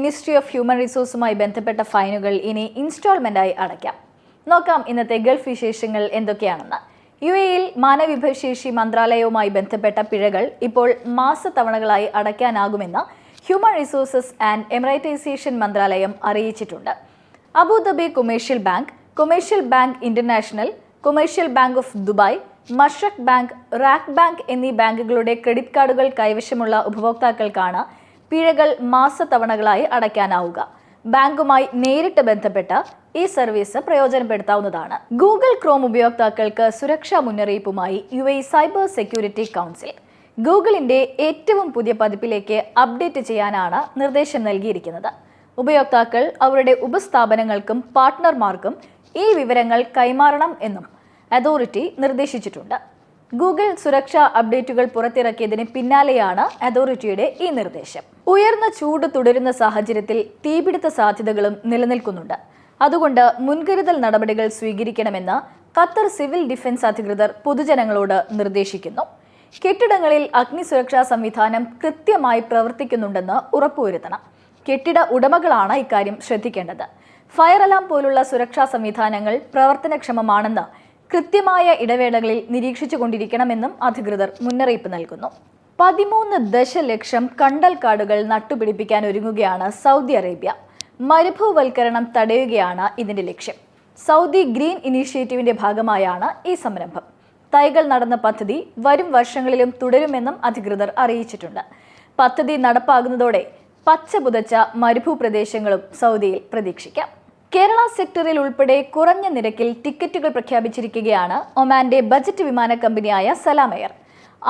Ministry of human റിസോഴ്സുമായി ബന്ധപ്പെട്ട ഫൈനുകൾ ഇനി ഇൻസ്റ്റാൾമെന്റായി അടയ്ക്കാം. നോക്കാം ഇന്നത്തെ ഗൾഫ് വിശേഷങ്ങൾ എന്തൊക്കെയാണെന്ന്. UAE-യിൽ മാനവവിഭവശേഷി മന്ത്രാലയവുമായി ബന്ധപ്പെട്ട പിഴകൾ ഇപ്പോൾ മാസത്തവണകളായി അടയ്ക്കാനാകുമെന്ന് ഹ്യൂമൻ റിസോഴ്സസ് ആൻഡ് എമിറേറ്റൈസേഷൻ മന്ത്രാലയം അറിയിച്ചിട്ടുണ്ട്. Abu Dhabi commercial bank international, commercial bank of Dubai, മഷ്റഖ് bank, rack bank എന്നീ ബാങ്കുകളുടെ ക്രെഡിറ്റ് കാർഡുകൾ കൈവശമുള്ള ഉപഭോക്താക്കൾക്കാണ് പിഴകൾ മാസത്തവണകളായി അടയ്ക്കാനാവുക. ബാങ്കുമായി നേരിട്ട് ബന്ധപ്പെട്ട് ഈ സർവീസ് പ്രയോജനപ്പെടുത്താവുന്നതാണ്. ഗൂഗിൾ ക്രോം ഉപയോക്താക്കൾക്ക് സുരക്ഷാ മുന്നറിയിപ്പുമായി UAE സൈബർ സെക്യൂരിറ്റി കൗൺസിൽ ഗൂഗിളിന്റെ ഏറ്റവും പുതിയ പതിപ്പിലേക്ക് അപ്ഡേറ്റ് ചെയ്യാനാണ് നിർദ്ദേശം നൽകിയിരിക്കുന്നത്. ഉപയോക്താക്കൾ അവരുടെ ഉപസ്ഥാപനങ്ങൾക്കും പാർട്ട്ണർമാർക്കും ഈ വിവരങ്ങൾ കൈമാറണം എന്നും അതോറിറ്റി നിർദ്ദേശിച്ചിട്ടുണ്ട്. ഗൂഗിൾ സുരക്ഷാ അപ്ഡേറ്റുകൾ പുറത്തിറക്കിയതിന് പിന്നാലെയാണ് അതോറിറ്റിയുടെ ഈ നിർദ്ദേശം. ഉയർന്ന ചൂട് തുടരുന്ന സാഹചര്യത്തിൽ തീപിടുത്ത സാധ്യതകളും നിലനിൽക്കുന്നുണ്ട്. അതുകൊണ്ട് മുൻകരുതൽ നടപടികൾ സ്വീകരിക്കണമെന്ന് ഖത്തർ സിവിൽ ഡിഫൻസ് അധികൃതർ പൊതുജനങ്ങളോട് നിർദ്ദേശിക്കുന്നു. കെട്ടിടങ്ങളിൽ അഗ്നിസുരക്ഷാ സംവിധാനം കൃത്യമായി പ്രവർത്തിക്കുന്നുണ്ടെന്ന് ഉറപ്പുവരുത്തണം. കെട്ടിട ഉടമകളാണ് ഇക്കാര്യം ശ്രദ്ധിക്കേണ്ടത്. ഫയർ അലാം പോലുള്ള സുരക്ഷാ സംവിധാനങ്ങൾ പ്രവർത്തനക്ഷമമാണെന്ന് കൃത്യമായ ഇടവേളകളിൽ നിരീക്ഷിച്ചുകൊണ്ടിരിക്കണമെന്നും അധികൃതർ മുന്നറിയിപ്പ് നൽകുന്നു. 13 ദശലക്ഷം കണ്ടൽക്കാടുകൾ നട്ടുപിടിപ്പിക്കാൻ ഒരുങ്ങുകയാണ് സൗദി അറേബ്യ. മരുഭൂവൽക്കരണം തടയുകയാണ് ഇതിന്റെ ലക്ഷ്യം. സൗദി ഗ്രീൻ ഇനീഷ്യേറ്റീവിന്റെ ഭാഗമായാണ് ഈ സംരംഭം. തൈകൾ നടുന്ന പദ്ധതി വരും വർഷങ്ങളിലും തുടരുമെന്നും അധികൃതർ അറിയിച്ചിട്ടുണ്ട്. പദ്ധതി നടപ്പാകുന്നതോടെ പച്ച പുതച്ച മരുഭൂപ്രദേശങ്ങളും സൗദിയിൽ പ്രതീക്ഷിക്കാം. കേരള സെക്ടറിൽ ഉൾപ്പെടെ കുറഞ്ഞ നിരക്കിൽ ടിക്കറ്റുകൾ പ്രഖ്യാപിച്ചിരിക്കുകയാണ് ഒമാന്റെ ബജറ്റ് വിമാന കമ്പനിയായ സലാം എയർ.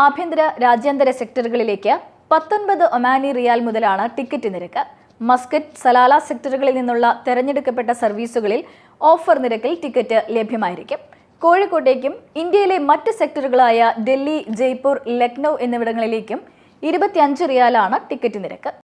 ആഭ്യന്തര രാജ്യാന്തര സെക്ടറുകളിലേക്ക് 19 ഒമാനി റിയാൽ മുതലാണ് ടിക്കറ്റ് നിരക്ക്. മസ്കറ്റ്, സലാല സെക്ടറുകളിൽ നിന്നുള്ള തെരഞ്ഞെടുക്കപ്പെട്ട സർവീസുകളിൽ ഓഫർ നിരക്കിൽ ടിക്കറ്റ് ലഭ്യമായിരിക്കും. കോഴിക്കോട്ടേക്കും ഇന്ത്യയിലെ മറ്റ് സെക്ടറുകളായ ഡൽഹി, ജയ്പൂർ, ലക്നൗ എന്നിവിടങ്ങളിലേക്കും 25 റിയാലാണ് ടിക്കറ്റ് നിരക്ക്.